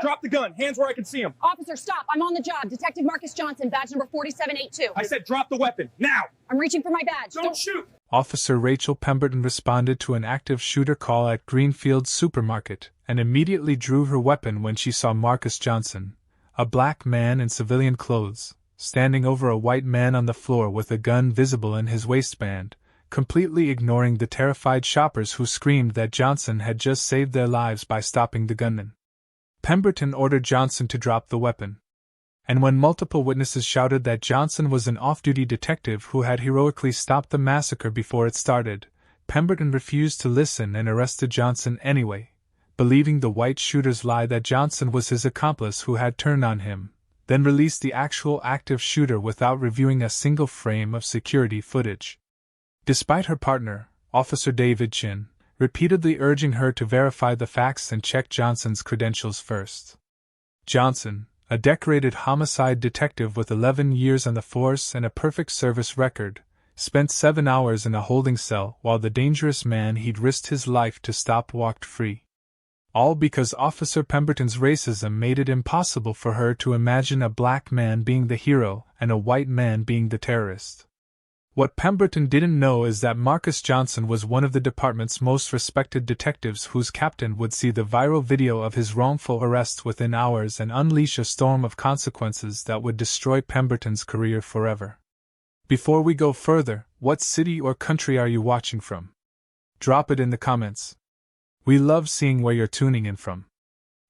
Drop the gun. Hands where I can see him. Officer, stop. I'm on the job. Detective Marcus Johnson, badge number 4782. I said drop the weapon. Now! I'm reaching for my badge. Don't shoot! Officer Rachel Pemberton responded to an active shooter call at Greenfield Supermarket and immediately drew her weapon when she saw Marcus Johnson, a black man in civilian clothes, standing over a white man on the floor with a gun visible in his waistband, completely ignoring the terrified shoppers who screamed that Johnson had just saved their lives by stopping the gunman. Pemberton ordered Johnson to drop the weapon. And when multiple witnesses shouted that Johnson was an off-duty detective who had heroically stopped the massacre before it started, Pemberton refused to listen and arrested Johnson anyway, believing the white shooter's lie that Johnson was his accomplice who had turned on him, then released the actual active shooter without reviewing a single frame of security footage. Despite her partner, Officer David Chin, repeatedly urging her to verify the facts and check Johnson's credentials first. Johnson, a decorated homicide detective with 11 years on the force and a perfect service record, spent 7 hours in a holding cell while the dangerous man he'd risked his life to stop walked free. All because Officer Pemberton's racism made it impossible for her to imagine a black man being the hero and a white man being the terrorist. What Pemberton didn't know is that Marcus Johnson was one of the department's most respected detectives whose captain would see the viral video of his wrongful arrest within hours and unleash a storm of consequences that would destroy Pemberton's career forever. Before we go further, what city or country are you watching from? Drop it in the comments. We love seeing where you're tuning in from.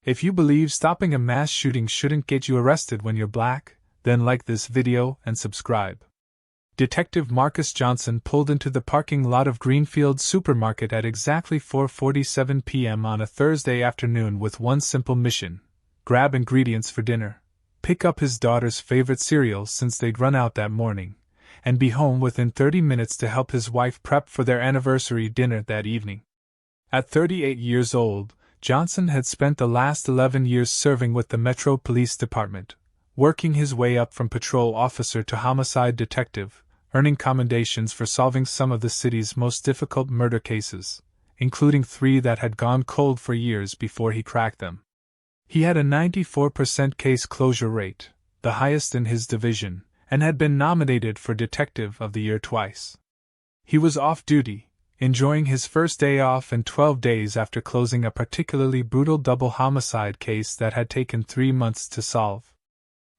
If you believe stopping a mass shooting shouldn't get you arrested when you're black, then like this video and subscribe. Detective Marcus Johnson pulled into the parking lot of Greenfield Supermarket at exactly 4:47 p.m. on a Thursday afternoon with one simple mission: grab ingredients for dinner, pick up his daughter's favorite cereal since they'd run out that morning, and be home within 30 minutes to help his wife prep for their anniversary dinner that evening. At 38 years old, Johnson had spent the last 11 years serving with the Metro Police Department, working his way up from patrol officer to homicide detective, earning commendations for solving some of the city's most difficult murder cases, including 3 that had gone cold for years before he cracked them. He had a 94% case closure rate, the highest in his division, and had been nominated for Detective of the Year twice. He was off duty, enjoying his first day off in 12 days after closing a particularly brutal double homicide case that had taken 3 months to solve.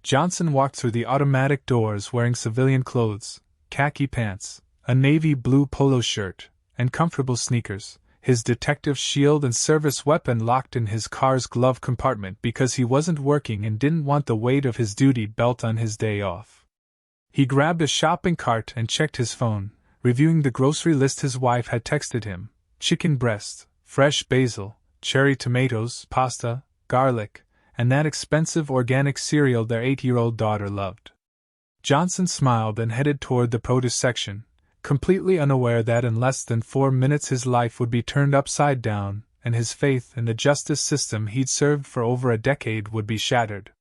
Johnson walked through the automatic doors wearing civilian clothes, khaki pants, a navy blue polo shirt, and comfortable sneakers, his detective shield and service weapon locked in his car's glove compartment because he wasn't working and didn't want the weight of his duty belt on his day off. He grabbed a shopping cart and checked his phone, reviewing the grocery list his wife had texted him: chicken breast, fresh basil, cherry tomatoes, pasta, garlic, and that expensive organic cereal their 8-year-old daughter loved. Johnson smiled and headed toward the produce section, completely unaware that in less than 4 minutes his life would be turned upside down and his faith in the justice system he'd served for over a decade would be shattered.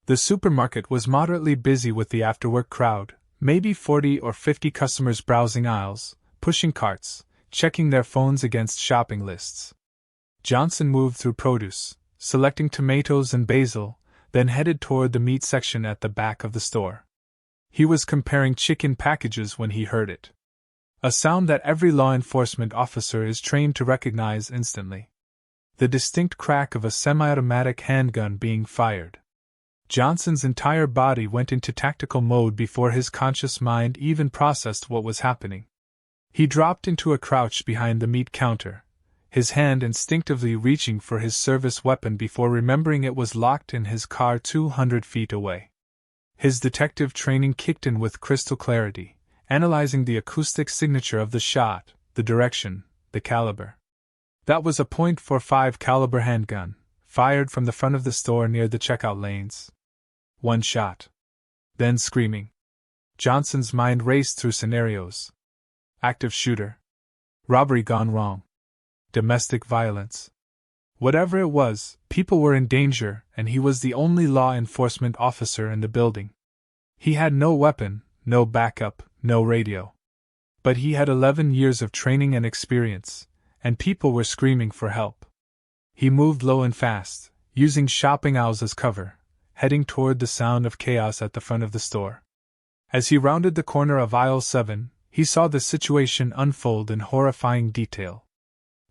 The supermarket was moderately busy with the after-work crowd, maybe 40 or 50 customers browsing aisles, pushing carts, checking their phones against shopping lists. Johnson moved through produce, selecting tomatoes and basil, then headed toward the meat section at the back of the store. He was comparing chicken packages when he heard it. A sound that every law enforcement officer is trained to recognize instantly. The distinct crack of a semi-automatic handgun being fired. Johnson's entire body went into tactical mode before his conscious mind even processed what was happening. He dropped into a crouch behind the meat counter, his hand instinctively reaching for his service weapon before remembering it was locked in his car 200 feet away. His detective training kicked in with crystal clarity, analyzing the acoustic signature of the shot, the direction, the caliber. That was a .45 caliber handgun, fired from the front of the store near the checkout lanes. One shot. Then screaming. Johnson's mind raced through scenarios. Active shooter. Robbery gone wrong. Domestic violence. Whatever it was, people were in danger, and he was the only law enforcement officer in the building. He had no weapon, no backup, no radio. But he had 11 years of training and experience, and people were screaming for help. He moved low and fast, using shopping aisles as cover, heading toward the sound of chaos at the front of the store. As he rounded the corner of aisle 7, he saw the situation unfold in horrifying detail.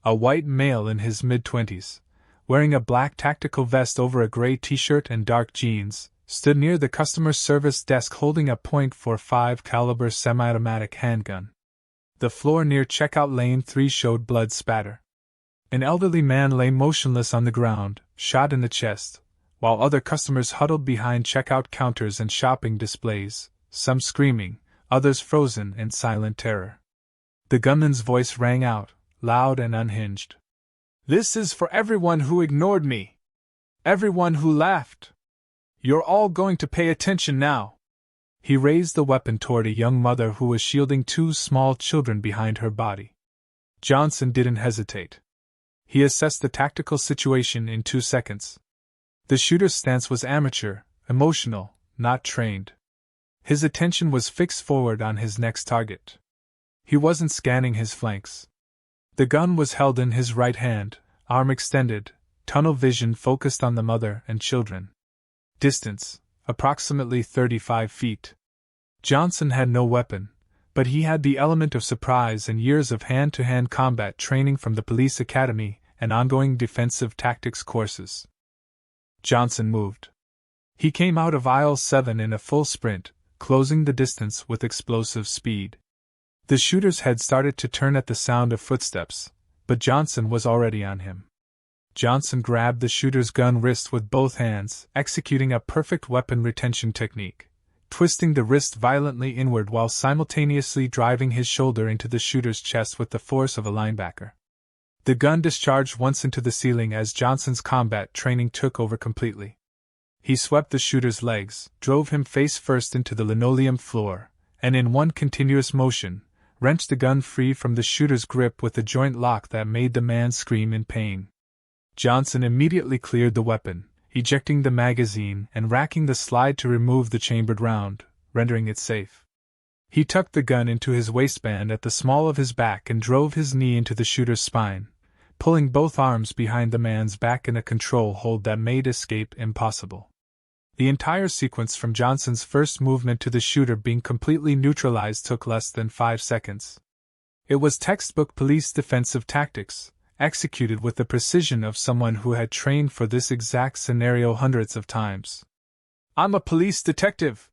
A white male in his mid-20s, wearing a black tactical vest over a gray t-shirt and dark jeans, stood near the customer service desk holding a .45 caliber semi-automatic handgun. The floor near checkout lane 3 showed blood spatter. An elderly man lay motionless on the ground, shot in the chest, while other customers huddled behind checkout counters and shopping displays, some screaming, others frozen in silent terror. The gunman's voice rang out, loud and unhinged. "This is for everyone who ignored me. Everyone who laughed. You're all going to pay attention now." He raised the weapon toward a young mother who was shielding 2 small children behind her body. Johnson didn't hesitate. He assessed the tactical situation in 2 seconds. The shooter's stance was amateur, emotional, not trained. His attention was fixed forward on his next target. He wasn't scanning his flanks. The gun was held in his right hand, arm extended, tunnel vision focused on the mother and children. Distance, approximately 35 feet. Johnson had no weapon, but he had the element of surprise and years of hand-to-hand combat training from the police academy and ongoing defensive tactics courses. Johnson moved. He came out of aisle 7 in a full sprint, closing the distance with explosive speed. The shooter's head started to turn at the sound of footsteps, but Johnson was already on him. Johnson grabbed the shooter's gun wrist with both hands, executing a perfect weapon retention technique, twisting the wrist violently inward while simultaneously driving his shoulder into the shooter's chest with the force of a linebacker. The gun discharged once into the ceiling as Johnson's combat training took over completely. He swept the shooter's legs, drove him face first into the linoleum floor, and in one continuous motion, wrenched the gun free from the shooter's grip with a joint lock that made the man scream in pain. Johnson immediately cleared the weapon, ejecting the magazine and racking the slide to remove the chambered round, rendering it safe. He tucked the gun into his waistband at the small of his back and drove his knee into the shooter's spine, pulling both arms behind the man's back in a control hold that made escape impossible. The entire sequence from Johnson's first movement to the shooter being completely neutralized took less than 5 seconds. It was textbook police defensive tactics, executed with the precision of someone who had trained for this exact scenario hundreds of times. "I'm a police detective!"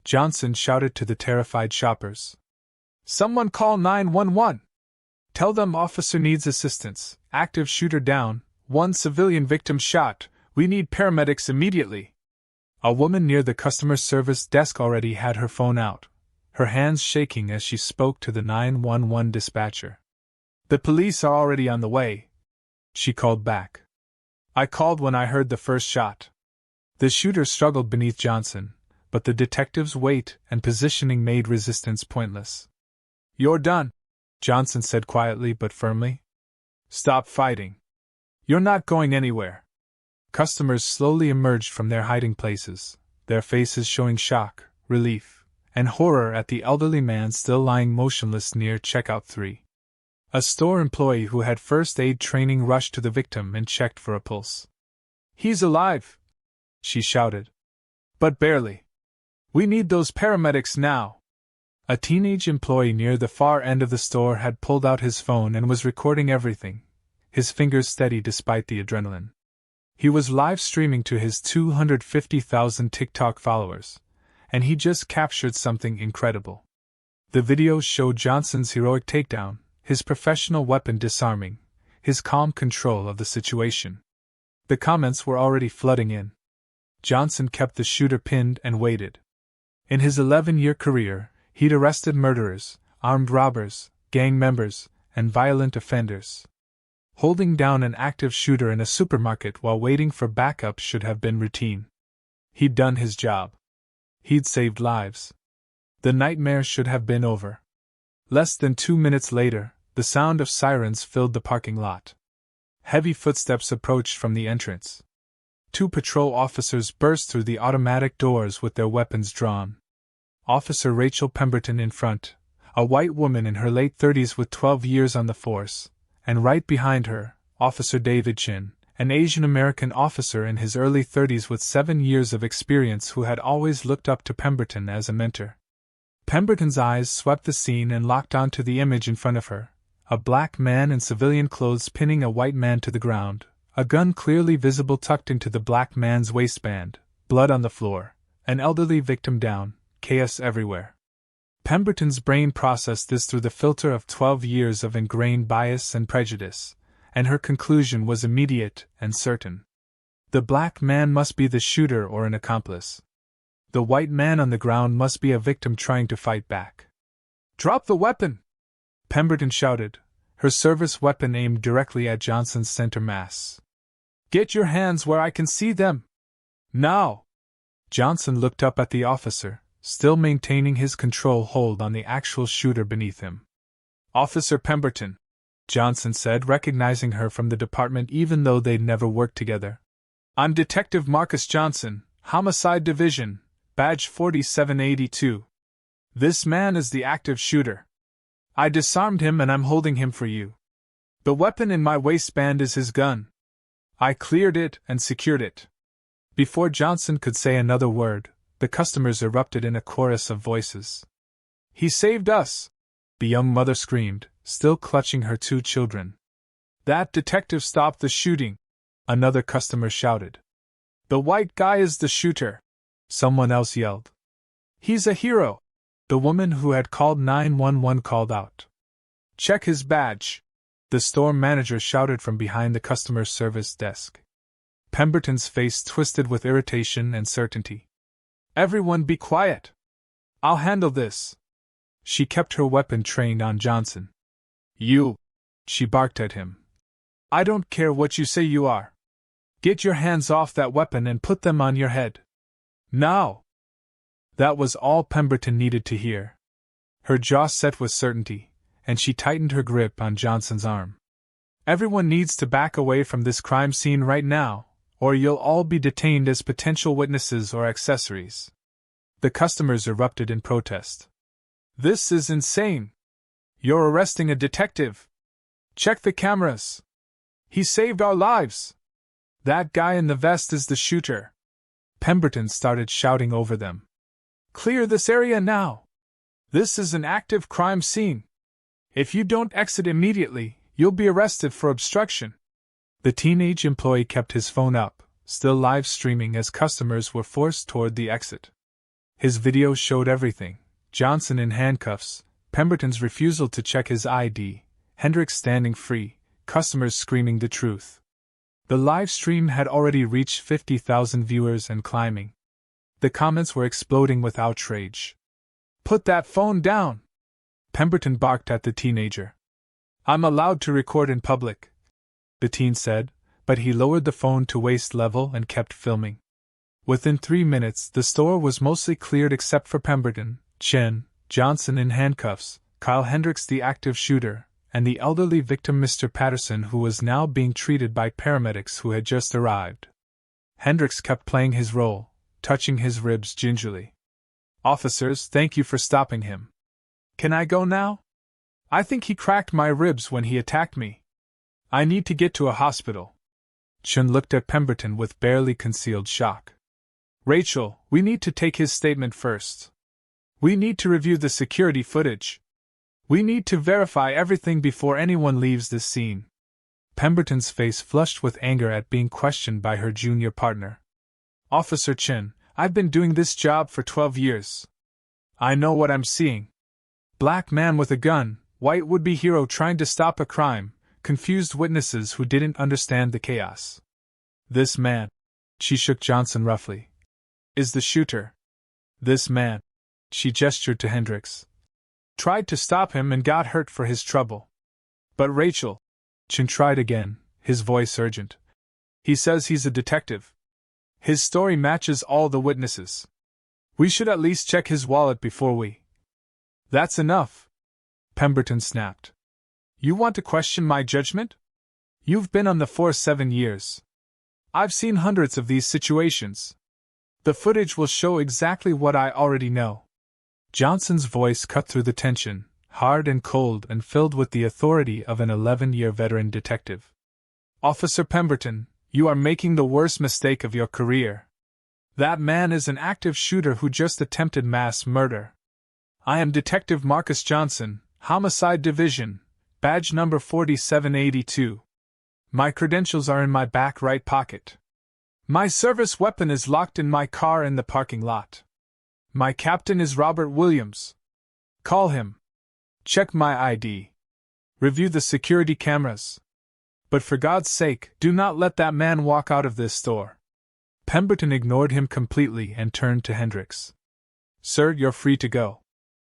Johnson shouted to the terrified shoppers. "Someone call 911! Tell them officer needs assistance, active shooter down, 1 civilian victim shot, we need paramedics immediately." A woman near the customer service desk already had her phone out, her hands shaking as she spoke to the 911 dispatcher. "The police are already on the way," she called back. "I called when I heard the first shot." The shooter struggled beneath Johnson, but the detective's weight and positioning made resistance pointless. "You're done," Johnson said quietly but firmly. "Stop fighting. You're not going anywhere." Customers slowly emerged from their hiding places, their faces showing shock, relief, and horror at the elderly man still lying motionless near checkout 3. A store employee who had first aid training rushed to the victim and checked for a pulse. "He's alive!" she shouted. "But barely. We need those paramedics now." A teenage employee near the far end of the store had pulled out his phone and was recording everything, his fingers steady despite the adrenaline. He was live streaming to his 250,000 TikTok followers, and he just captured something incredible. The video showed Johnson's heroic takedown, his professional weapon disarming, his calm control of the situation. The comments were already flooding in. Johnson kept the shooter pinned and waited. In his 11-year career, he'd arrested murderers, armed robbers, gang members, and violent offenders. Holding down an active shooter in a supermarket while waiting for backup should have been routine. He'd done his job. He'd saved lives. The nightmare should have been over. Less than 2 minutes later, the sound of sirens filled the parking lot. Heavy footsteps approached from the entrance. 2 patrol officers burst through the automatic doors with their weapons drawn. Officer Rachel Pemberton in front, a white woman in her late 30s with 12 years on the force, and right behind her, Officer David Chin, an Asian-American officer in his early 30s with 7 years of experience who had always looked up to Pemberton as a mentor. Pemberton's eyes swept the scene and locked onto the image in front of her, a black man in civilian clothes pinning a white man to the ground, a gun clearly visible tucked into the black man's waistband, blood on the floor, an elderly victim down, chaos everywhere. Pemberton's brain processed this through the filter of 12 years of ingrained bias and prejudice, and her conclusion was immediate and certain. The black man must be the shooter or an accomplice. The white man on the ground must be a victim trying to fight back. "Drop the weapon!" Pemberton shouted, her service weapon aimed directly at Johnson's center mass. "Get your hands where I can see them! Now!" Johnson looked up at the officer, still maintaining his control hold on the actual shooter beneath him. "Officer Pemberton," Johnson said, recognizing her from the department even though they'd never worked together. "I'm Detective Marcus Johnson, Homicide Division, Badge 4782. This man is the active shooter. I disarmed him and I'm holding him for you. The weapon in my waistband is his gun. I cleared it and secured it." Before Johnson could say another word, the customers erupted in a chorus of voices. "He saved us!" the young mother screamed, still clutching her 2 children. "That detective stopped the shooting!" another customer shouted. "The white guy is the shooter!" someone else yelled. "He's a hero!" the woman who had called 911 called out. "Check his badge!" the store manager shouted from behind the customer service desk. Pemberton's face twisted with irritation and certainty. "Everyone be quiet! I'll handle this!" She kept her weapon trained on Johnson. "You!" she barked at him. "I don't care what you say you are. Get your hands off that weapon and put them on your head. Now!" That was all Pemberton needed to hear. Her jaw set with certainty, and she tightened her grip on Johnson's arm. "Everyone needs to back away from this crime scene right now, or you'll all be detained as potential witnesses or accessories." The customers erupted in protest. "This is insane! You're arresting a detective! Check the cameras! He saved our lives! That guy in the vest is the shooter!" Pemberton started shouting over them. "Clear this area now! This is an active crime scene! If you don't exit immediately, you'll be arrested for obstruction." The teenage employee kept his phone up, still live streaming as customers were forced toward the exit. His video showed everything: Johnson in handcuffs, Pemberton's refusal to check his ID, Hendricks standing free, customers screaming the truth. The live stream had already reached 50,000 viewers and climbing. The comments were exploding with outrage. "Put that phone down!" Pemberton barked at the teenager. "I'm allowed to record in public," the teen said, but he lowered the phone to waist level and kept filming. Within 3 minutes, the store was mostly cleared except for Pemberton, Chen, Johnson in handcuffs, Kyle Hendricks the active shooter, and the elderly victim Mr. Patterson, who was now being treated by paramedics who had just arrived. Hendricks kept playing his role, touching his ribs gingerly. "Officers, thank you for stopping him. Can I go now? I think he cracked my ribs when he attacked me. I need to get to a hospital." Chen looked at Pemberton with barely concealed shock. "Rachel, we need to take his statement first. We need to review the security footage. We need to verify everything before anyone leaves this scene." Pemberton's face flushed with anger at being questioned by her junior partner. "Officer Chen, I've been doing this job for 12 years. I know what I'm seeing. Black man with a gun, white would-be hero trying to stop a crime, confused witnesses who didn't understand the chaos. This man," she shook Johnson roughly, "is the shooter. This man," she gestured to Hendricks, "tried to stop him and got hurt for his trouble." "But Rachel," Chen tried again, his voice urgent. "He says he's a detective. His story matches all the witnesses. We should at least check his wallet before we—" "That's enough," Pemberton snapped. "You want to question my judgment? You've been on the force 7 years. I've seen hundreds of these situations. The footage will show exactly what I already know." Johnson's voice cut through the tension, hard and cold and filled with the authority of an 11-year veteran detective. "Officer Pemberton, You are making the worst mistake of your career. That man is an active shooter who just attempted mass murder. I am Detective Marcus Johnson, Homicide Division, badge number 4782. My credentials are in my back right pocket. My service weapon is locked in my car in the parking lot. My captain is Robert Williams. Call him. Check my ID. Review the security cameras. But for God's sake, do not let that man walk out of this store. Pemberton ignored him completely and turned to Hendricks. Sir, you're free to go.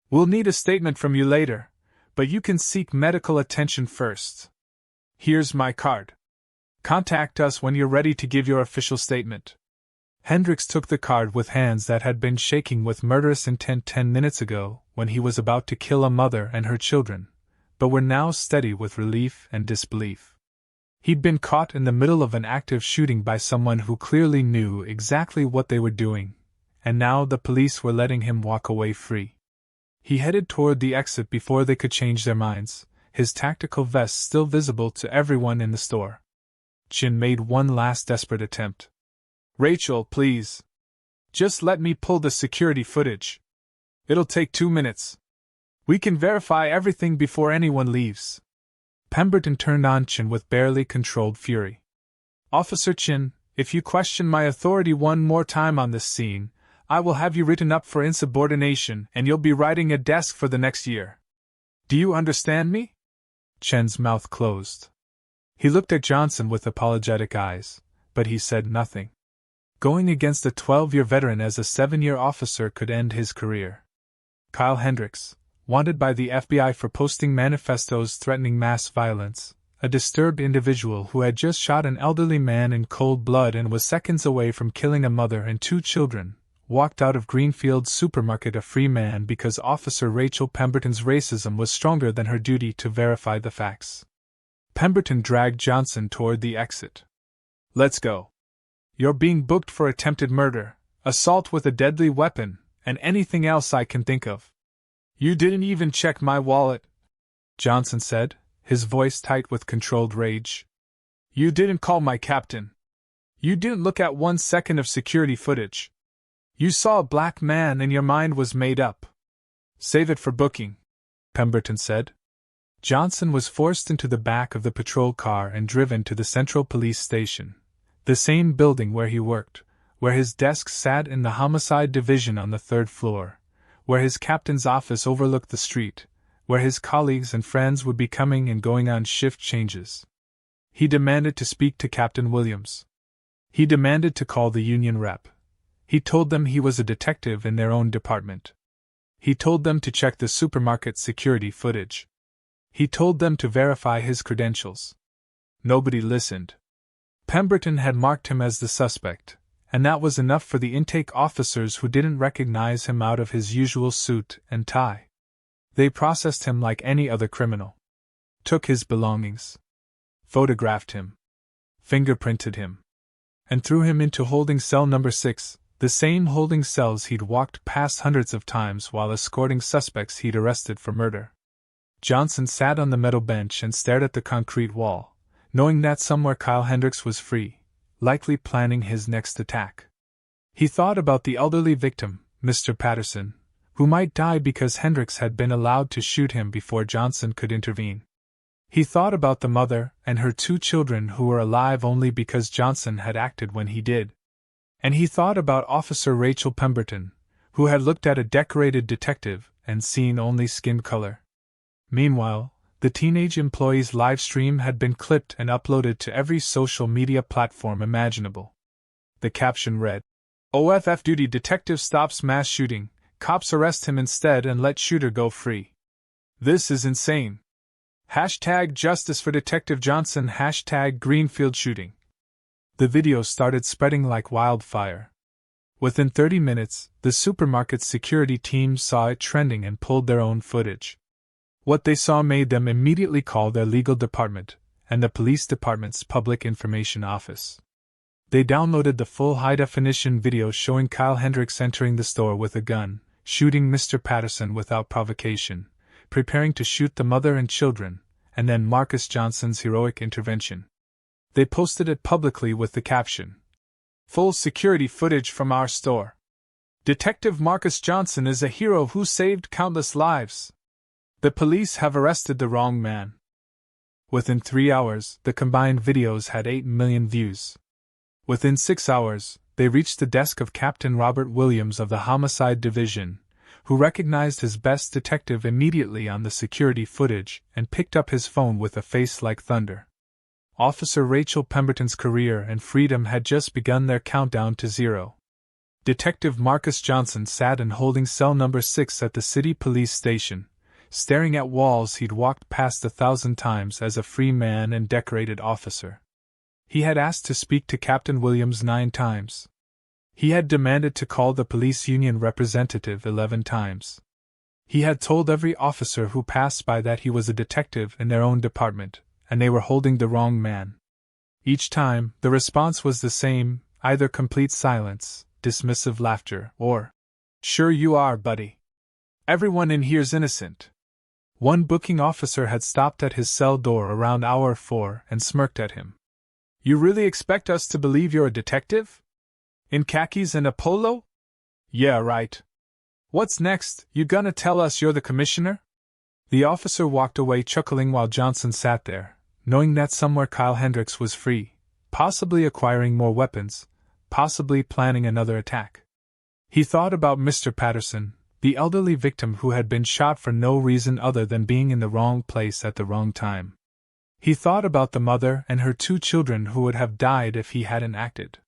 We'll need a statement from you later, but you can seek medical attention first. Here's my card. Contact us when you're ready to give your official statement. Hendricks took the card with hands that had been shaking with murderous intent 10 minutes ago when he was about to kill a mother and her children, but were now steady with relief and disbelief. He'd been caught in the middle of an active shooting by someone who clearly knew exactly what they were doing, and now the police were letting him walk away free. He headed toward the exit before they could change their minds, his tactical vest still visible to everyone in the store. Chin made one last desperate attempt. Rachel, please. Just let me pull the security footage. It'll take 2 minutes. We can verify everything before anyone leaves. Pemberton turned on Chin with barely controlled fury. Officer Chin, if you question my authority one more time on this scene, I will have you written up for insubordination and you'll be writing a desk for the next year. Do you understand me? Chen's mouth closed. He looked at Johnson with apologetic eyes, but he said nothing. Going against a 12-year veteran as a 7-year officer could end his career. Kyle Hendricks, wanted by the FBI for posting manifestos threatening mass violence, a disturbed individual who had just shot an elderly man in cold blood and was seconds away from killing a mother and 2 children, walked out of Greenfield Supermarket a free man because Officer Rachel Pemberton's racism was stronger than her duty to verify the facts. Pemberton dragged Johnson toward the exit. Let's go. You're being booked for attempted murder, assault with a deadly weapon, and anything else I can think of. You didn't even check my wallet, Johnson said, his voice tight with controlled rage. You didn't call my captain. You didn't look at 1 second of security footage. You saw a black man and your mind was made up. Save it for booking, Pemberton said. Johnson was forced into the back of the patrol car and driven to the Central Police Station, the same building where he worked, where his desk sat in the Homicide Division on the 3rd floor, where his captain's office overlooked the street, where his colleagues and friends would be coming and going on shift changes. He demanded to speak to Captain Williams. He demanded to call the union rep. He told them he was a detective in their own department. He told them to check the supermarket security footage. He told them to verify his credentials. Nobody listened. Pemberton had marked him as the suspect, and that was enough for the intake officers who didn't recognize him out of his usual suit and tie. They processed him like any other criminal. Took his belongings. Photographed him. Fingerprinted him. And threw him into holding cell number 6, the same holding cells he'd walked past hundreds of times while escorting suspects he'd arrested for murder. Johnson sat on the metal bench and stared at the concrete wall, knowing that somewhere Kyle Hendricks was free, likely planning his next attack. He thought about the elderly victim, Mr. Patterson, who might die because Hendricks had been allowed to shoot him before Johnson could intervene. He thought about the mother and her 2 children who were alive only because Johnson had acted when he did. And he thought about Officer Rachel Pemberton, who had looked at a decorated detective and seen only skin color. Meanwhile, the teenage employee's live stream had been clipped and uploaded to every social media platform imaginable. The caption read, "OFF duty detective stops mass shooting, cops arrest him instead and let shooter go free. This is insane. Hashtag justice for Detective Johnson, hashtag Greenfield shooting." The video started spreading like wildfire. Within 30 minutes, the supermarket's security team saw it trending and pulled their own footage. What they saw made them immediately call their legal department and the police department's public information office. They downloaded the full high-definition video showing Kyle Hendricks entering the store with a gun, shooting Mr. Patterson without provocation, preparing to shoot the mother and children, and then Marcus Johnson's heroic intervention. They posted it publicly with the caption, "Full security footage from our store. Detective Marcus Johnson is a hero who saved countless lives. The police have arrested the wrong man." Within 3 hours, the combined videos had 8 million views. Within 6 hours, they reached the desk of Captain Robert Williams of the Homicide Division, who recognized his best detective immediately on the security footage and picked up his phone with a face like thunder. Officer Rachel Pemberton's career and freedom had just begun their countdown to zero. Detective Marcus Johnson sat in holding cell number 6 at the city police station, staring at walls he'd walked past 1,000 times as a free man and decorated officer. He had asked to speak to Captain Williams 9 times. He had demanded to call the police union representative 11 times. He had told every officer who passed by that he was a detective in their own department, and they were holding the wrong man. Each time, the response was the same, either complete silence, dismissive laughter, or, "Sure you are, buddy. Everyone in here's innocent." One booking officer had stopped at his cell door around hour 4 and smirked at him. "You really expect us to believe you're a detective? In khakis and a polo? Yeah, right. What's next, you gonna tell us you're the commissioner?" The officer walked away chuckling while Johnson sat there, knowing that somewhere Kyle Hendricks was free, possibly acquiring more weapons, possibly planning another attack. He thought about Mr. Patterson, the elderly victim who had been shot for no reason other than being in the wrong place at the wrong time. He thought about the mother and her 2 children who would have died if he hadn't acted.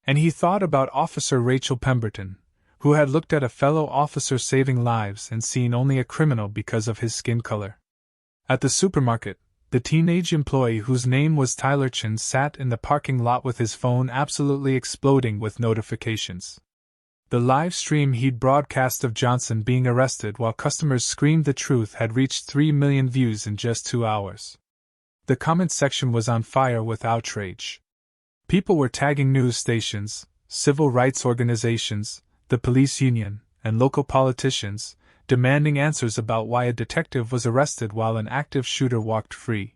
And he thought about Officer Rachel Pemberton, who had looked at a fellow officer saving lives and seen only a criminal because of his skin color. At the supermarket, the teenage employee whose name was Tyler Chin sat in the parking lot with his phone absolutely exploding with notifications. The live stream he'd broadcast of Johnson being arrested while customers screamed the truth had reached 3 million views in just 2 hours. The comment section was on fire with outrage. People were tagging news stations, civil rights organizations, the police union, and local politicians, demanding answers about why a detective was arrested while an active shooter walked free.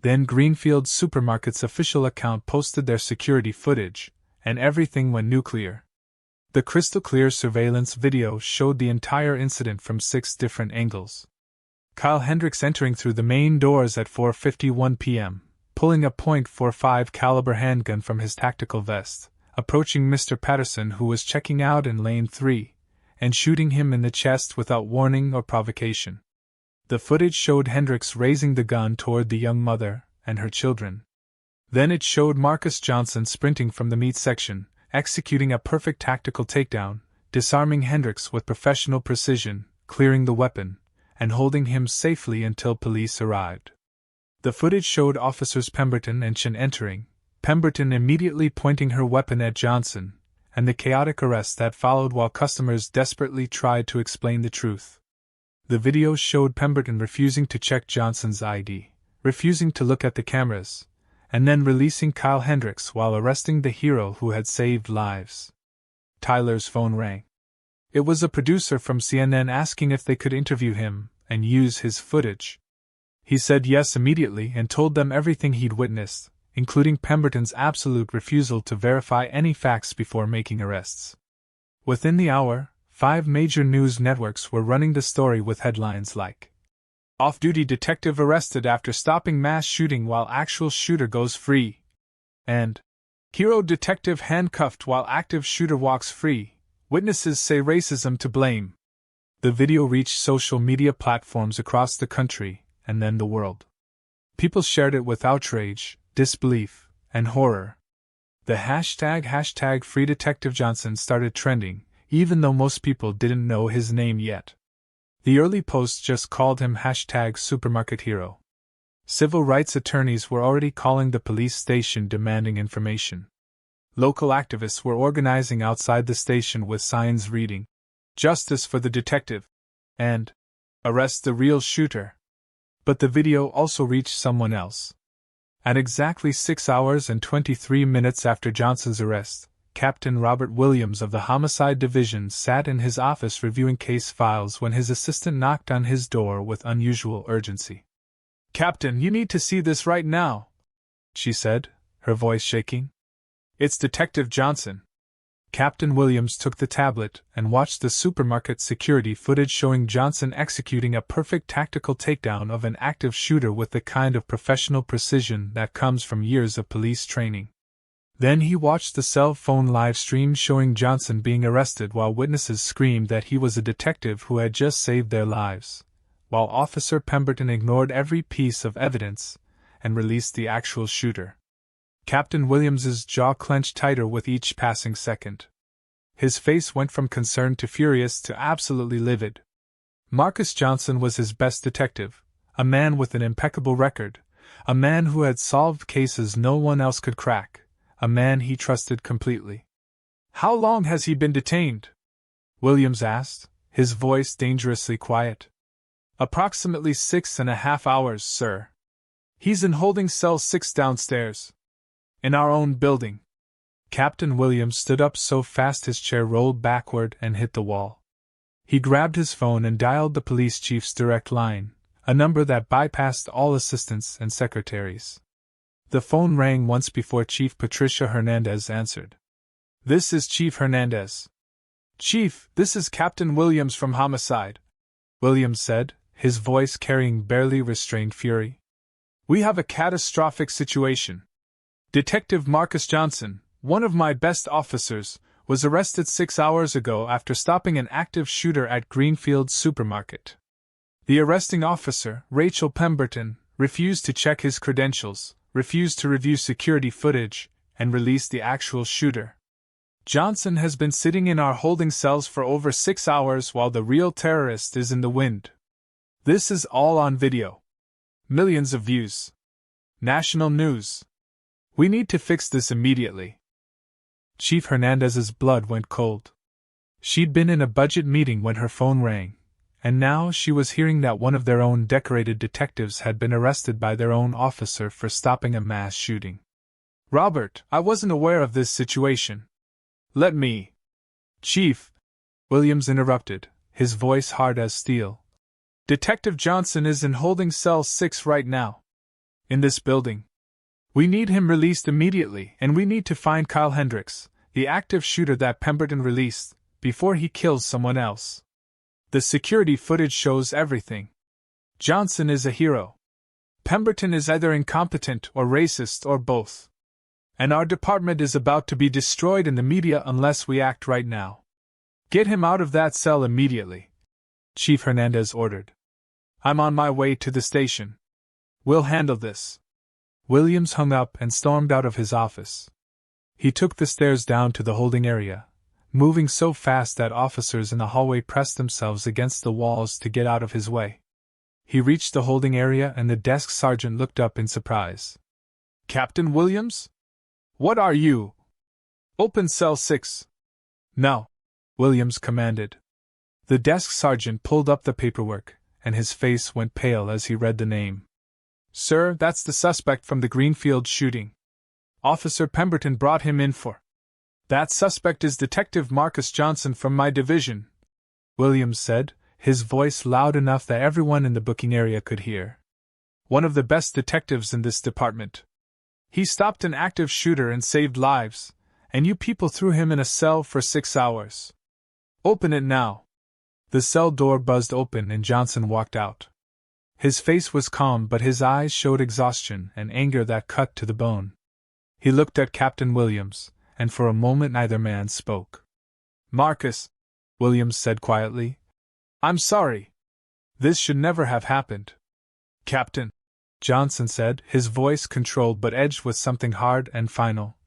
Then Greenfield Supermarket's official account posted their security footage, and everything went nuclear. The crystal-clear surveillance video showed the entire incident from 6 different angles. Kyle Hendricks entering through the main doors at 4:51 p.m., pulling a .45 caliber handgun from his tactical vest, approaching Mr. Patterson who was checking out in lane 3, and shooting him in the chest without warning or provocation. The footage showed Hendricks raising the gun toward the young mother and her children. Then it showed Marcus Johnson sprinting from the meat section, executing a perfect tactical takedown, disarming Hendricks with professional precision, clearing the weapon, and holding him safely until police arrived. The footage showed Officers Pemberton and Chin entering, Pemberton immediately pointing her weapon at Johnson, and the chaotic arrest that followed while customers desperately tried to explain the truth. The video showed Pemberton refusing to check Johnson's ID, refusing to look at the cameras, and then releasing Kyle Hendricks while arresting the hero who had saved lives. Tyler's phone rang. It was a producer from CNN asking if they could interview him and use his footage. He said yes immediately and told them everything he'd witnessed, including Pemberton's absolute refusal to verify any facts before making arrests. Within the hour, 5 major news networks were running the story with headlines like, "Off-duty detective arrested after stopping mass shooting while actual shooter goes free," and "Hero detective handcuffed while active shooter walks free. Witnesses say racism to blame." The video reached social media platforms across the country, and then the world. People shared it with outrage, disbelief, and horror. The hashtag #FreeDetectiveJohnson started trending, even though most people didn't know his name yet. The early posts just called him #SupermarketHero. Civil rights attorneys were already calling the police station demanding information. Local activists were organizing outside the station with signs reading, "Justice for the detective," and "Arrest the real shooter." But the video also reached someone else. At exactly 6 hours and 23 minutes after Johnson's arrest, Captain Robert Williams of the Homicide Division sat in his office reviewing case files when his assistant knocked on his door with unusual urgency. "Captain, you need to see this right now," she said, her voice shaking. "It's Detective Johnson." Captain Williams took the tablet and watched the supermarket security footage showing Johnson executing a perfect tactical takedown of an active shooter with the kind of professional precision that comes from years of police training. Then he watched the cell phone live stream showing Johnson being arrested while witnesses screamed that he was a detective who had just saved their lives, while Officer Pemberton ignored every piece of evidence and released the actual shooter. Captain Williams's jaw clenched tighter with each passing second. His face went from concerned to furious to absolutely livid. Marcus Johnson was his best detective, a man with an impeccable record, a man who had solved cases no one else could crack, a man he trusted completely. "How long has he been detained?" Williams asked, his voice dangerously quiet. "Approximately 6.5 hours, sir. He's in holding cell 6 downstairs. In our own building." Captain Williams stood up so fast his chair rolled backward and hit the wall. He grabbed his phone and dialed the police chief's direct line, a number that bypassed all assistants and secretaries. The phone rang once before Chief Patricia Hernandez answered. "This is Chief Hernandez." "Chief, this is Captain Williams from Homicide," Williams said, his voice carrying barely restrained fury. "We have a catastrophic situation. Detective Marcus Johnson, one of my best officers, was arrested 6 hours ago after stopping an active shooter at Greenfield Supermarket. The arresting officer, Rachel Pemberton, refused to check his credentials, refused to review security footage, and released the actual shooter. Johnson has been sitting in our holding cells for over 6 hours while the real terrorist is in the wind. This is all on video. Millions of views. National news. We need to fix this immediately." Chief Hernandez's blood went cold. She'd been in a budget meeting when her phone rang, and now she was hearing that one of their own decorated detectives had been arrested by their own officer for stopping a mass shooting. "Robert, I wasn't aware of this situation. Let me—" "Chief," Williams interrupted, his voice hard as steel. "Detective Johnson is in holding cell 6 right now. In this building. We need him released immediately, and we need to find Kyle Hendricks, the active shooter that Pemberton released, before he kills someone else. The security footage shows everything. Johnson is a hero. Pemberton is either incompetent or racist or both. And our department is about to be destroyed in the media unless we act right now. Get him out of that cell immediately," Chief Hernandez ordered. "I'm on my way to the station. We'll handle this." Williams hung up and stormed out of his office. He took the stairs down to the holding area, moving so fast that officers in the hallway pressed themselves against the walls to get out of his way. He reached the holding area and the desk sergeant looked up in surprise. "Captain Williams? What are you?" "Open cell 6. "Now," Williams commanded. The desk sergeant pulled up the paperwork, and his face went pale as he read the name. "Sir, that's the suspect from the Greenfield shooting. Officer Pemberton brought him in for. That suspect is Detective Marcus Johnson from my division," Williams said, his voice loud enough that everyone in the booking area could hear. "One of the best detectives in this department. He stopped an active shooter and saved lives, and you people threw him in a cell for 6 hours. Open it now." The cell door buzzed open and Johnson walked out. His face was calm, but his eyes showed exhaustion and anger that cut to the bone. He looked at Captain Williams, and for a moment neither man spoke. "Marcus," Williams said quietly, "I'm sorry. This should never have happened." "Captain," Johnson said, his voice controlled but edged with something hard and final,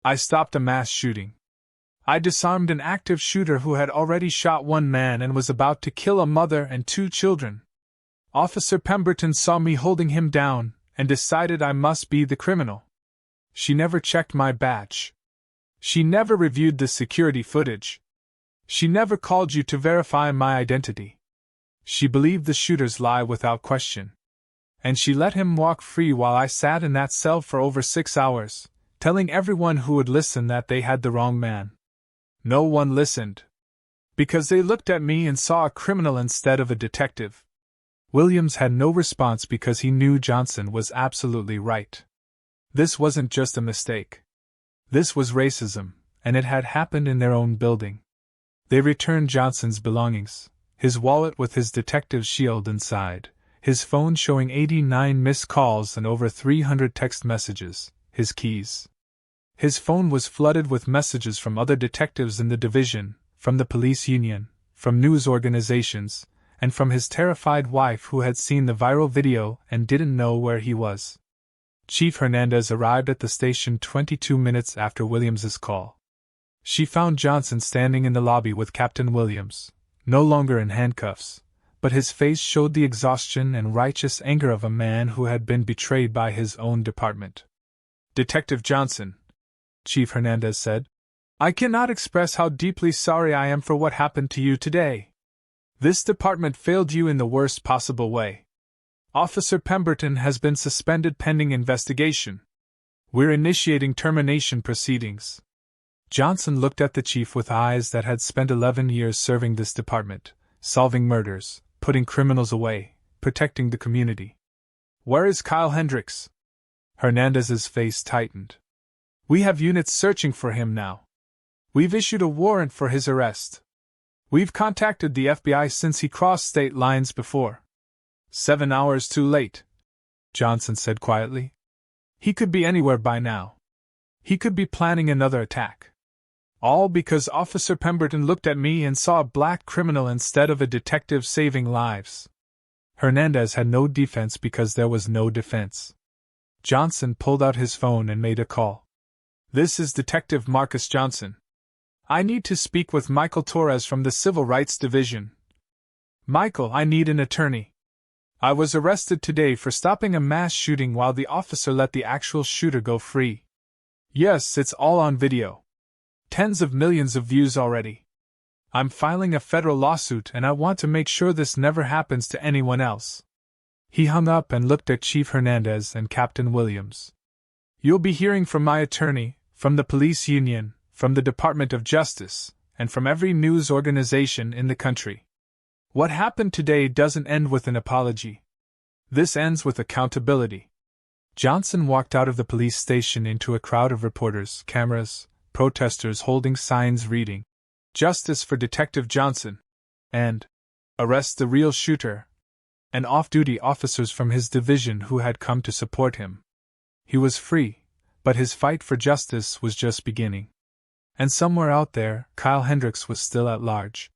"I stopped a mass shooting. I disarmed an active shooter who had already shot 1 man and was about to kill a mother and 2 children. Officer Pemberton saw me holding him down and decided I must be the criminal. She never checked my badge. She never reviewed the security footage. She never called you to verify my identity. She believed the shooter's lie without question. And she let him walk free while I sat in that cell for over 6 hours, telling everyone who would listen that they had the wrong man. No one listened. Because they looked at me and saw a criminal instead of a detective." Williams had no response because he knew Johnson was absolutely right. This wasn't just a mistake. This was racism, and it had happened in their own building. They returned Johnson's belongings, his wallet with his detective's shield inside, his phone showing 89 missed calls and over 300 text messages, his keys. His phone was flooded with messages from other detectives in the division, from the police union, from news organizations, and from his terrified wife who had seen the viral video and didn't know where he was. Chief Hernandez arrived at the station 22 minutes after Williams's call. She found Johnson standing in the lobby with Captain Williams, no longer in handcuffs, but his face showed the exhaustion and righteous anger of a man who had been betrayed by his own department. "Detective Johnson," Chief Hernandez said, "I cannot express how deeply sorry I am for what happened to you today. This department failed you in the worst possible way. Officer Pemberton has been suspended pending investigation. We're initiating termination proceedings." Johnson looked at the chief with eyes that had spent 11 years serving this department, solving murders, putting criminals away, protecting the community. "Where is Kyle Hendricks?" Hernandez's face tightened. "We have units searching for him now. We've issued a warrant for his arrest. We've contacted the FBI since he crossed state lines before." 7 hours too late, Johnson said quietly. "He could be anywhere by now. He could be planning another attack. All because Officer Pemberton looked at me and saw a black criminal instead of a detective saving lives." Hernandez had no defense because there was no defense. Johnson pulled out his phone and made a call. "This is Detective Marcus Johnson. I need to speak with Michael Torres from the Civil Rights Division. Michael, I need an attorney. I was arrested today for stopping a mass shooting while the officer let the actual shooter go free. Yes, it's all on video. Tens of millions of views already. I'm filing a federal lawsuit and I want to make sure this never happens to anyone else." He hung up and looked at Chief Hernandez and Captain Williams. "You'll be hearing from my attorney, from the police union, from the Department of Justice, and from every news organization in the country. What happened today doesn't end with an apology. This ends with accountability." Johnson walked out of the police station into a crowd of reporters, cameras, protesters holding signs reading, "Justice for Detective Johnson," and "Arrest the real shooter," and off-duty officers from his division who had come to support him. He was free, but his fight for justice was just beginning. And somewhere out there, Kyle Hendricks was still at large.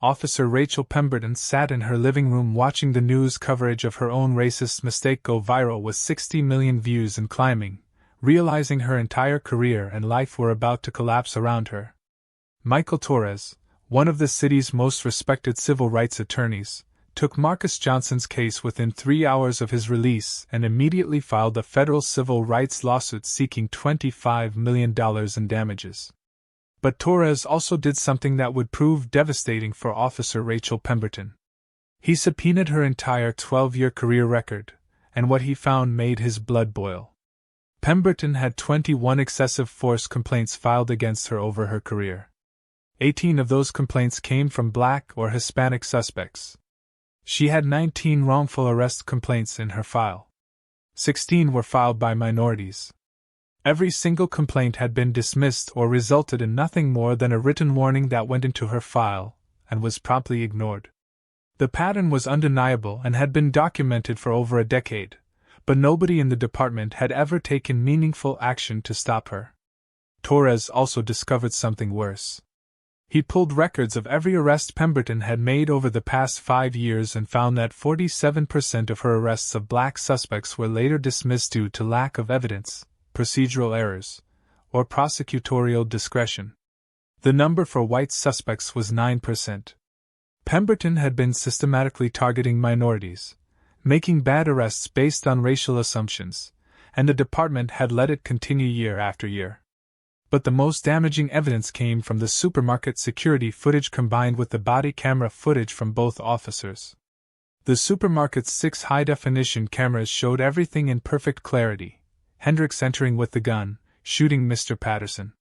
Officer Rachel Pemberton sat in her living room watching the news coverage of her own racist mistake go viral with 60 million views and climbing, realizing her entire career and life were about to collapse around her. Michael Torres, one of the city's most respected civil rights attorneys, took Marcus Johnson's case within 3 hours of his release and immediately filed a federal civil rights lawsuit seeking $25 million in damages. But Torres also did something that would prove devastating for Officer Rachel Pemberton. He subpoenaed her entire 12-year career record, and what he found made his blood boil. Pemberton had 21 excessive force complaints filed against her over her career. 18 of those complaints came from Black or Hispanic suspects. She had 19 wrongful arrest complaints in her file. 16 were filed by minorities. Every single complaint had been dismissed or resulted in nothing more than a written warning that went into her file, and was promptly ignored. The pattern was undeniable and had been documented for over a decade, but nobody in the department had ever taken meaningful action to stop her. Torres also discovered something worse. He pulled records of every arrest Pemberton had made over the past 5 years and found that 47% of her arrests of black suspects were later dismissed due to lack of evidence, procedural errors, or prosecutorial discretion. The number for white suspects was 9%. Pemberton had been systematically targeting minorities, making bad arrests based on racial assumptions, and the department had let it continue year after year. But the most damaging evidence came from the supermarket security footage combined with the body camera footage from both officers. The supermarket's 6 high-definition cameras showed everything in perfect clarity. Hendricks entering with the gun, shooting Mr. Patterson.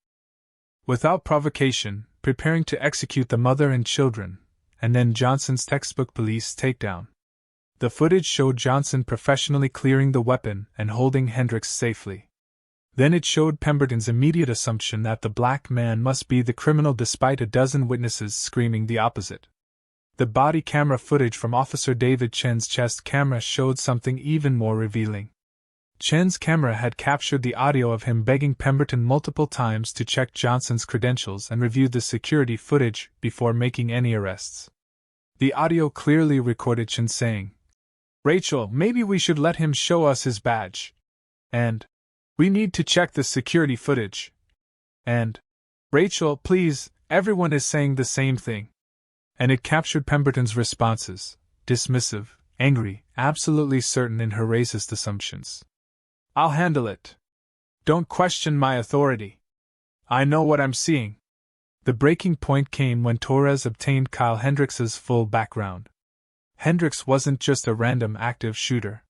Without provocation, preparing to execute the mother and children, and then Johnson's textbook police takedown. The footage showed Johnson professionally clearing the weapon and holding Hendricks safely. Then it showed Pemberton's immediate assumption that the black man must be the criminal despite a dozen witnesses screaming the opposite. The body camera footage from Officer David Chen's chest camera showed something even more revealing. Chen's camera had captured the audio of him begging Pemberton multiple times to check Johnson's credentials and review the security footage before making any arrests. The audio clearly recorded Chen saying, "Rachel, maybe we should let him show us his badge." And, "We need to check the security footage." And, "Rachel, please, everyone is saying the same thing." And it captured Pemberton's responses, dismissive, angry, absolutely certain in her racist assumptions. "I'll handle it. Don't question my authority. I know what I'm seeing." The breaking point came when Torres obtained Kyle Hendricks' full background. Hendricks wasn't just a random active shooter.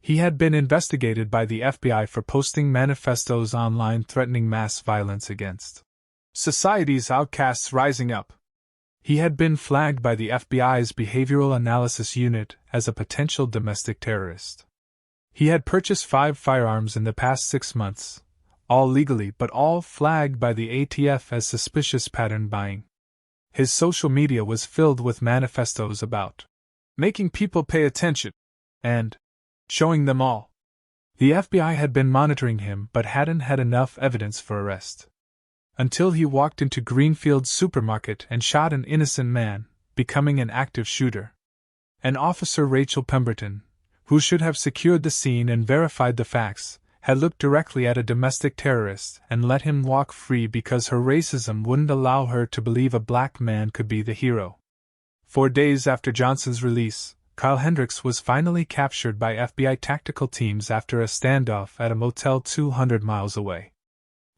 He had been investigated by the FBI for posting manifestos online threatening mass violence against society's outcasts rising up. He had been flagged by the FBI's Behavioral Analysis Unit as a potential domestic terrorist. He had purchased 5 firearms in the past 6 months, all legally but all flagged by the ATF as suspicious pattern buying. His social media was filled with manifestos about making people pay attention and showing them all. The FBI had been monitoring him but hadn't had enough evidence for arrest. Until he walked into Greenfield Supermarket and shot an innocent man, becoming an active shooter. And Officer Rachel Pemberton, who should have secured the scene and verified the facts, had looked directly at a domestic terrorist and let him walk free because her racism wouldn't allow her to believe a black man could be the hero. 4 days after Johnson's release, Kyle Hendricks was finally captured by FBI tactical teams after a standoff at a motel 200 miles away.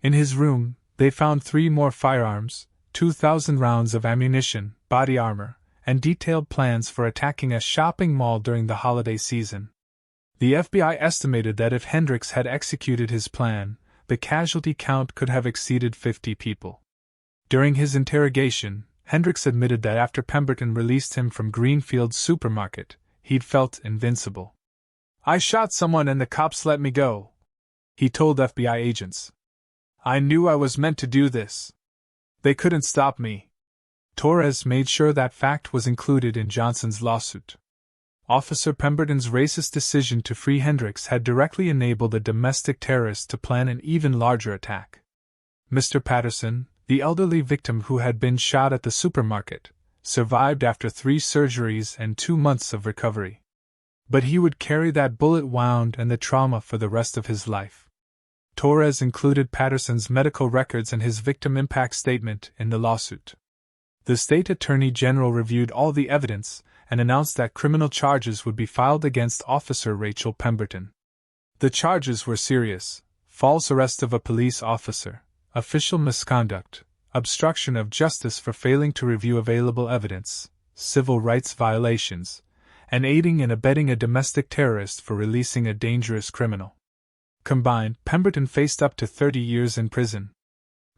In his room, they found 3 more firearms, 2,000 rounds of ammunition, body armor, and detailed plans for attacking a shopping mall during the holiday season. The FBI estimated that if Hendricks had executed his plan, the casualty count could have exceeded 50 people. During his interrogation, Hendricks admitted that after Pemberton released him from Greenfield Supermarket, he'd felt invincible. "I shot someone and the cops let me go," he told FBI agents. "I knew I was meant to do this. They couldn't stop me." Torres made sure that fact was included in Johnson's lawsuit. Officer Pemberton's racist decision to free Hendricks had directly enabled a domestic terrorist to plan an even larger attack. Mr. Patterson, the elderly victim who had been shot at the supermarket, survived after 3 surgeries and 2 months of recovery. But he would carry that bullet wound and the trauma for the rest of his life. Torres included Patterson's medical records and his victim impact statement in the lawsuit. The state attorney general reviewed all the evidence and announced that criminal charges would be filed against Officer Rachel Pemberton. The charges were serious: false arrest of a police officer, official misconduct, obstruction of justice for failing to review available evidence, civil rights violations, and aiding and abetting a domestic terrorist for releasing a dangerous criminal. Combined, Pemberton faced up to 30 years in prison.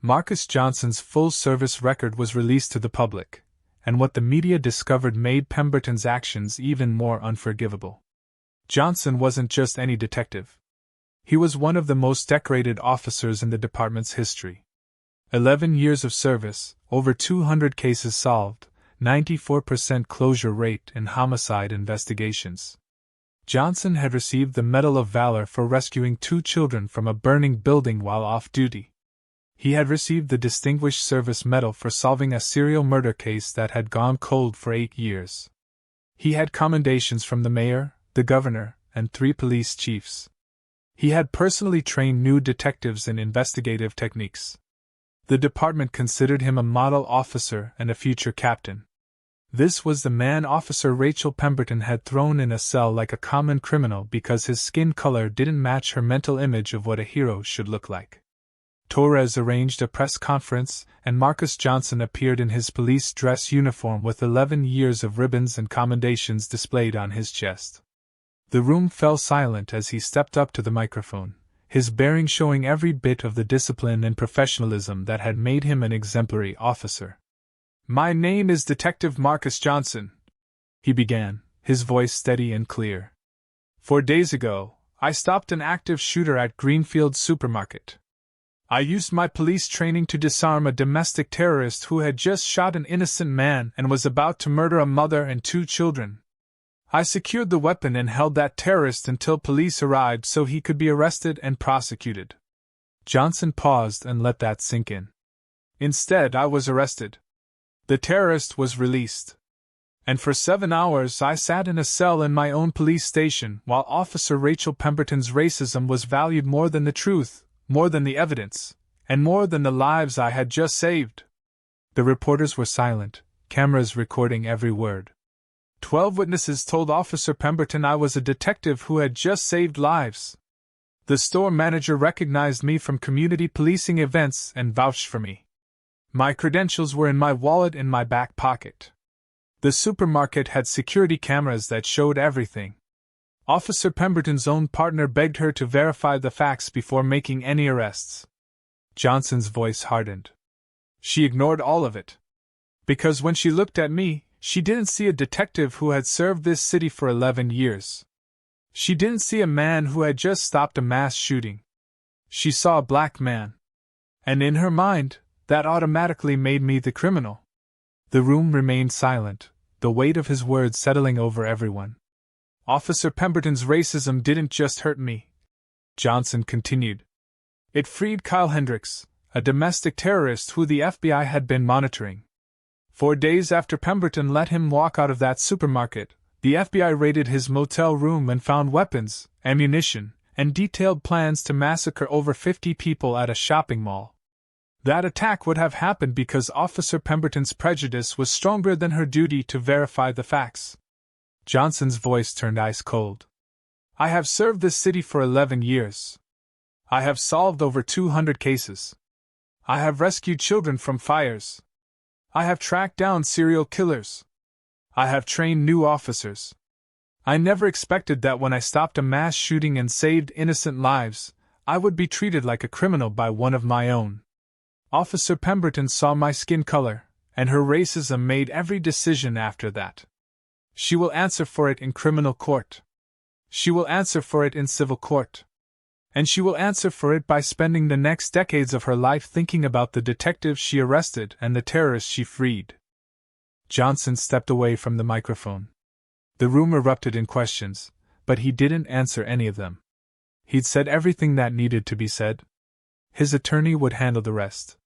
Marcus Johnson's full-service record was released to the public, and what the media discovered made Pemberton's actions even more unforgivable. Johnson wasn't just any detective. He was one of the most decorated officers in the department's history. 11 years of service, over 200 cases solved, 94% closure rate in homicide investigations. Johnson had received the Medal of Valor for rescuing 2 children from a burning building while off duty. He had received the Distinguished Service Medal for solving a serial murder case that had gone cold for 8 years. He had commendations from the mayor, the governor, and 3 police chiefs. He had personally trained new detectives in investigative techniques. The department considered him a model officer and a future captain. This was the man Officer Rachel Pemberton had thrown in a cell like a common criminal because his skin color didn't match her mental image of what a hero should look like. Torres arranged a press conference, and Marcus Johnson appeared in his police dress uniform with 11 years of ribbons and commendations displayed on his chest. The room fell silent as he stepped up to the microphone, his bearing showing every bit of the discipline and professionalism that had made him an exemplary officer. "My name is Detective Marcus Johnson," he began, his voice steady and clear. "4 days ago, I stopped an active shooter at Greenfield Supermarket. I used my police training to disarm a domestic terrorist who had just shot an innocent man and was about to murder a mother and 2 children. I secured the weapon and held that terrorist until police arrived so he could be arrested and prosecuted. Johnson paused and let that sink in. Instead, I was arrested. The terrorist was released. And for 7 hours I sat in a cell in my own police station while Officer Rachel Pemberton's racism was valued more than the truth, more than the evidence, and more than the lives I had just saved. The reporters were silent, cameras recording every word. 12 witnesses told Officer Pemberton I was a detective who had just saved lives. The store manager recognized me from community policing events and vouched for me. My credentials were in my wallet in my back pocket. The supermarket had security cameras that showed everything. Officer Pemberton's own partner begged her to verify the facts before making any arrests. Johnson's voice hardened. She ignored all of it. Because when she looked at me, she didn't see a detective who had served this city for 11 years. She didn't see a man who had just stopped a mass shooting. She saw a black man. And in her mind, that automatically made me the criminal. The room remained silent, the weight of his words settling over everyone. Officer Pemberton's racism didn't just hurt me, Johnson continued. It freed Kyle Hendricks, a domestic terrorist who the FBI had been monitoring. 4 days after Pemberton let him walk out of that supermarket, the FBI raided his motel room and found weapons, ammunition, and detailed plans to massacre over 50 people at a shopping mall. That attack would have happened because Officer Pemberton's prejudice was stronger than her duty to verify the facts. Johnson's voice turned ice cold. I have served this city for 11 years. I have solved over 200 cases. I have rescued children from fires. I have tracked down serial killers. I have trained new officers. I never expected that when I stopped a mass shooting and saved innocent lives, I would be treated like a criminal by one of my own. Officer Pemberton saw my skin color, and her racism made every decision after that. She will answer for it in criminal court. She will answer for it in civil court. And she will answer for it by spending the next decades of her life thinking about the detectives she arrested and the terrorists she freed. Johnson stepped away from the microphone. The room erupted in questions, but he didn't answer any of them. He'd said everything that needed to be said. His attorney would handle the rest.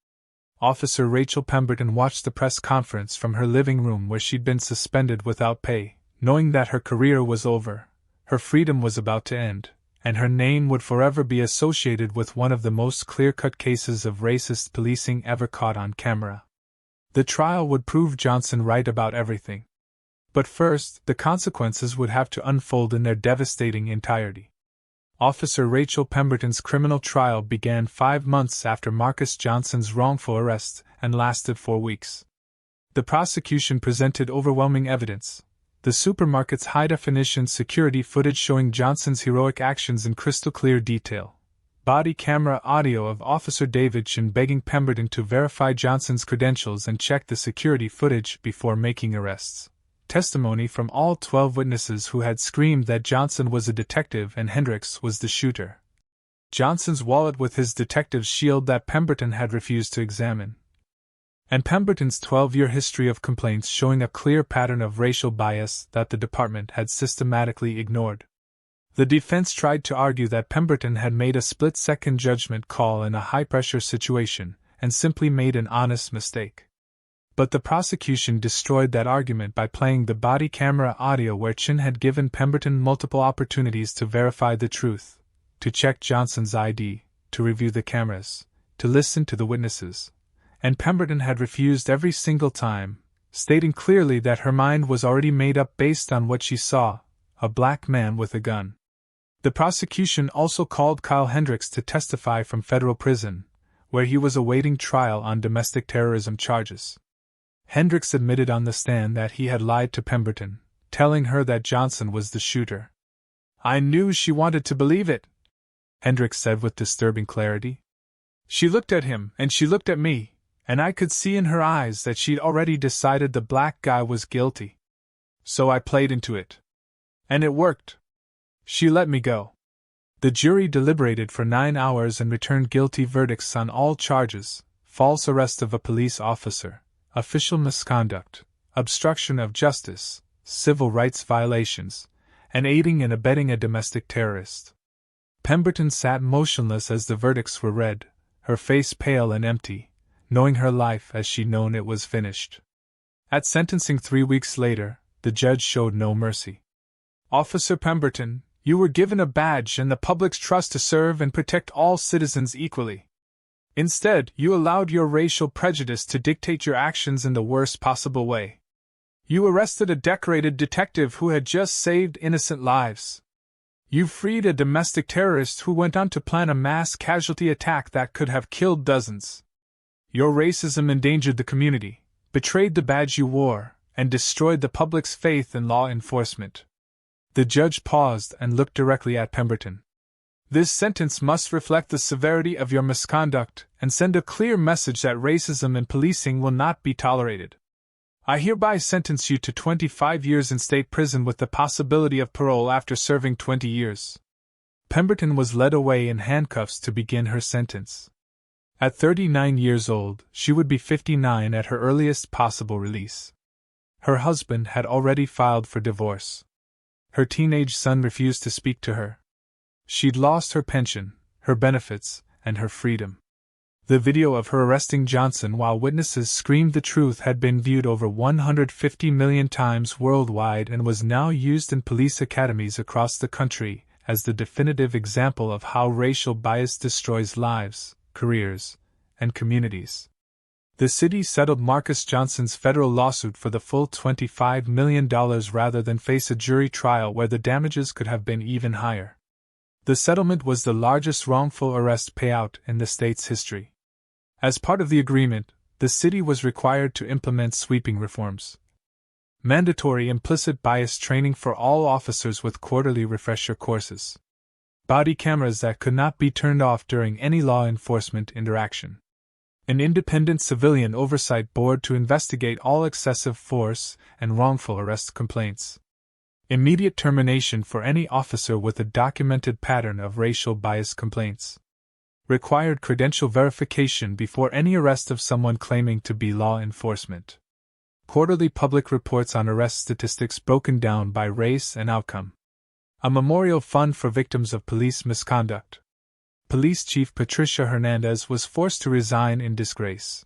Officer Rachel Pemberton watched the press conference from her living room where she'd been suspended without pay, knowing that her career was over, her freedom was about to end, and her name would forever be associated with one of the most clear-cut cases of racist policing ever caught on camera. The trial would prove Johnson right about everything. But first, the consequences would have to unfold in their devastating entirety. Officer Rachel Pemberton's criminal trial began 5 months after Marcus Johnson's wrongful arrest and lasted 4 weeks. The prosecution presented overwhelming evidence. The supermarket's high-definition security footage showing Johnson's heroic actions in crystal-clear detail. Body camera audio of Officer David Chin begging Pemberton to verify Johnson's credentials and check the security footage before making arrests. Testimony from all 12 witnesses who had screamed that Johnson was a detective and Hendricks was the shooter. Johnson's wallet with his detective's shield that Pemberton had refused to examine. And Pemberton's 12-year history of complaints showing a clear pattern of racial bias that the department had systematically ignored. The defense tried to argue that Pemberton had made a split-second judgment call in a high-pressure situation and simply made an honest mistake. But the prosecution destroyed that argument by playing the body camera audio where Chin had given Pemberton multiple opportunities to verify the truth, to check Johnson's ID, to review the cameras, to listen to the witnesses. And Pemberton had refused every single time, stating clearly that her mind was already made up based on what she saw, a black man with a gun. The prosecution also called Kyle Hendricks to testify from federal prison, where he was awaiting trial on domestic terrorism charges. Hendricks admitted on the stand that he had lied to Pemberton, telling her that Johnson was the shooter. "I knew she wanted to believe it," Hendricks said with disturbing clarity. "She looked at him, and she looked at me, and I could see in her eyes that she'd already decided the black guy was guilty. So I played into it. And it worked. She let me go." The jury deliberated for 9 hours and returned guilty verdicts on all charges: false arrest of a police officer, official misconduct, obstruction of justice, civil rights violations, and aiding and abetting a domestic terrorist. Pemberton sat motionless as the verdicts were read, her face pale and empty, knowing her life as she'd known it was finished. At sentencing 3 weeks later, the judge showed no mercy. "Officer Pemberton, you were given a badge and the public's trust to serve and protect all citizens equally. Instead, you allowed your racial prejudice to dictate your actions in the worst possible way. You arrested a decorated detective who had just saved innocent lives. You freed a domestic terrorist who went on to plan a mass casualty attack that could have killed dozens. Your racism endangered the community, betrayed the badge you wore, and destroyed the public's faith in law enforcement." The judge paused and looked directly at Pemberton. "This sentence must reflect the severity of your misconduct and send a clear message that racism in policing will not be tolerated. I hereby sentence you to 25 years in state prison with the possibility of parole after serving 20 years. Pemberton was led away in handcuffs to begin her sentence. At 39 years old, she would be 59 at her earliest possible release. Her husband had already filed for divorce. Her teenage son refused to speak to her. She'd lost her pension, her benefits, and her freedom. The video of her arresting Johnson while witnesses screamed the truth had been viewed over 150 million times worldwide and was now used in police academies across the country as the definitive example of how racial bias destroys lives, careers, and communities. The city settled Marcus Johnson's federal lawsuit for the full $25 million rather than face a jury trial where the damages could have been even higher. The settlement was the largest wrongful arrest payout in the state's history. As part of the agreement, the city was required to implement sweeping reforms. Mandatory implicit bias training for all officers with quarterly refresher courses. Body cameras that could not be turned off during any law enforcement interaction. An independent civilian oversight board to investigate all excessive force and wrongful arrest complaints. Immediate termination for any officer with a documented pattern of racial bias complaints. Required credential verification before any arrest of someone claiming to be law enforcement. Quarterly public reports on arrest statistics broken down by race and outcome. A memorial fund for victims of police misconduct. Police Chief Patricia Hernandez was forced to resign in disgrace.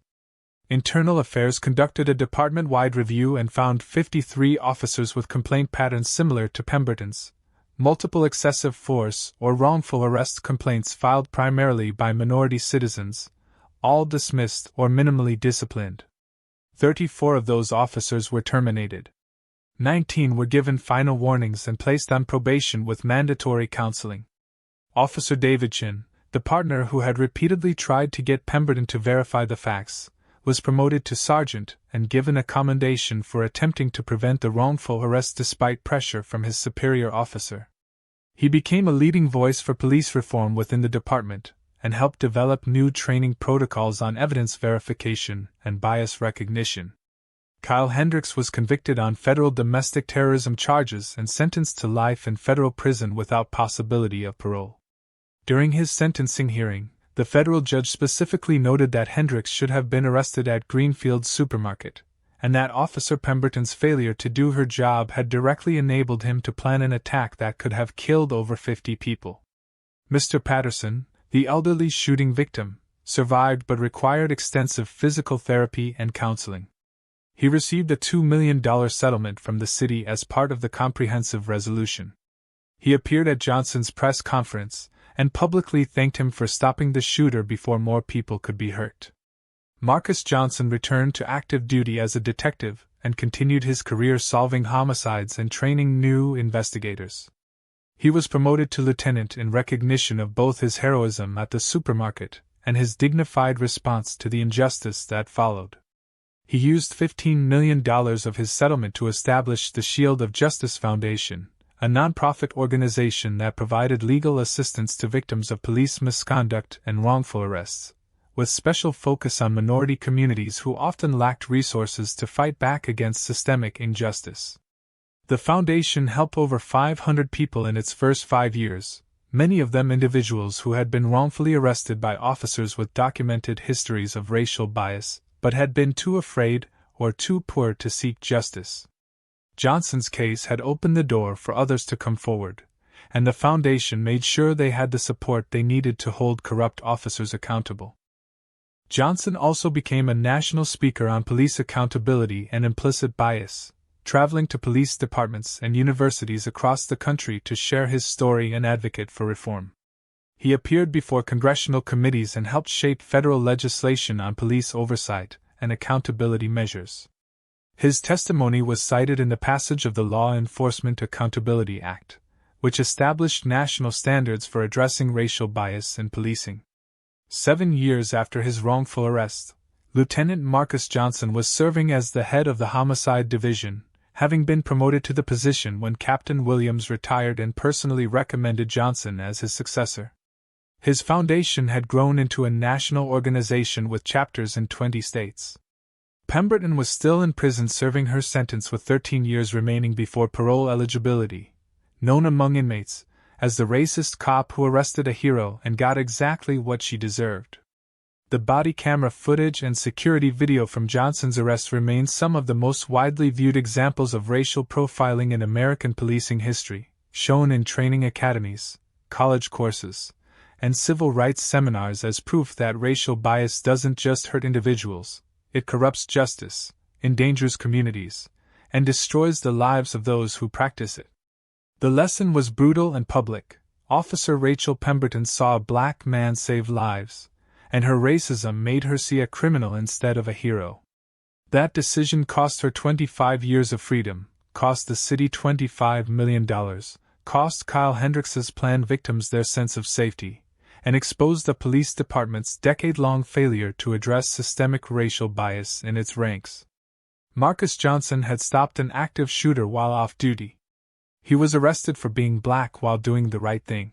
Internal Affairs conducted a department-wide review and found 53 officers with complaint patterns similar to Pemberton's. Multiple excessive force or wrongful arrest complaints filed primarily by minority citizens, all dismissed or minimally disciplined. 34 of those officers were terminated. 19 were given final warnings and placed on probation with mandatory counseling. Officer Davidson, the partner who had repeatedly tried to get Pemberton to verify the facts, was promoted to sergeant and given a commendation for attempting to prevent the wrongful arrest despite pressure from his superior officer. He became a leading voice for police reform within the department and helped develop new training protocols on evidence verification and bias recognition. Kyle Hendricks was convicted on federal domestic terrorism charges and sentenced to life in federal prison without possibility of parole. During his sentencing hearing, the federal judge specifically noted that Hendricks should have been arrested at Greenfield Supermarket, and that Officer Pemberton's failure to do her job had directly enabled him to plan an attack that could have killed over 50 people. Mr. Patterson, the elderly shooting victim, survived but required extensive physical therapy and counseling. He received a $2 million settlement from the city as part of the comprehensive resolution. He appeared at Johnson's press conference and publicly thanked him for stopping the shooter before more people could be hurt. Marcus Johnson returned to active duty as a detective and continued his career solving homicides and training new investigators. He was promoted to lieutenant in recognition of both his heroism at the supermarket and his dignified response to the injustice that followed. He used $15 million of his settlement to establish the Shield of Justice Foundation, a nonprofit organization that provided legal assistance to victims of police misconduct and wrongful arrests, with special focus on minority communities who often lacked resources to fight back against systemic injustice. The foundation helped over 500 people in its first 5 years, many of them individuals who had been wrongfully arrested by officers with documented histories of racial bias, but had been too afraid or too poor to seek justice. Johnson's case had opened the door for others to come forward, and the Foundation made sure they had the support they needed to hold corrupt officers accountable. Johnson also became a national speaker on police accountability and implicit bias, traveling to police departments and universities across the country to share his story and advocate for reform. He appeared before congressional committees and helped shape federal legislation on police oversight and accountability measures. His testimony was cited in the passage of the Law Enforcement Accountability Act, which established national standards for addressing racial bias in policing. 7 years after his wrongful arrest, Lieutenant Marcus Johnson was serving as the head of the Homicide Division, having been promoted to the position when Captain Williams retired and personally recommended Johnson as his successor. His foundation had grown into a national organization with chapters in 20 states. Pemberton was still in prison serving her sentence with 13 years remaining before parole eligibility, known among inmates as the racist cop who arrested a hero and got exactly what she deserved. The body camera footage and security video from Johnson's arrest remain some of the most widely viewed examples of racial profiling in American policing history, shown in training academies, college courses, and civil rights seminars as proof that racial bias doesn't just hurt individuals, it corrupts justice, endangers communities, and destroys the lives of those who practice it. The lesson was brutal and public. Officer Rachel Pemberton saw a black man save lives, and her racism made her see a criminal instead of a hero. That decision cost her 25 years of freedom, cost the city $25 million, cost Kyle Hendricks's planned victims their sense of safety, and exposed the police department's decade-long failure to address systemic racial bias in its ranks. Marcus Johnson had stopped an active shooter while off duty. He was arrested for being black while doing the right thing.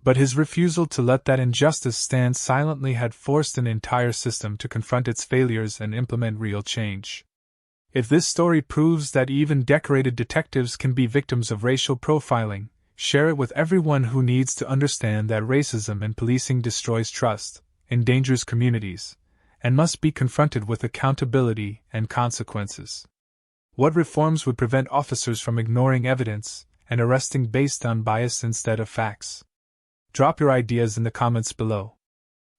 But his refusal to let that injustice stand silently had forced an entire system to confront its failures and implement real change. If this story proves that even decorated detectives can be victims of racial profiling, share it with everyone who needs to understand that racism in policing destroys trust, endangers communities, and must be confronted with accountability and consequences. What reforms would prevent officers from ignoring evidence and arresting based on bias instead of facts? Drop your ideas in the comments below.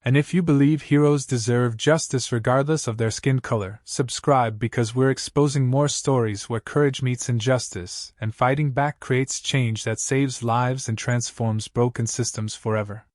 And if you believe heroes deserve justice regardless of their skin color, subscribe because we're exposing more stories where courage meets injustice and fighting back creates change that saves lives and transforms broken systems forever.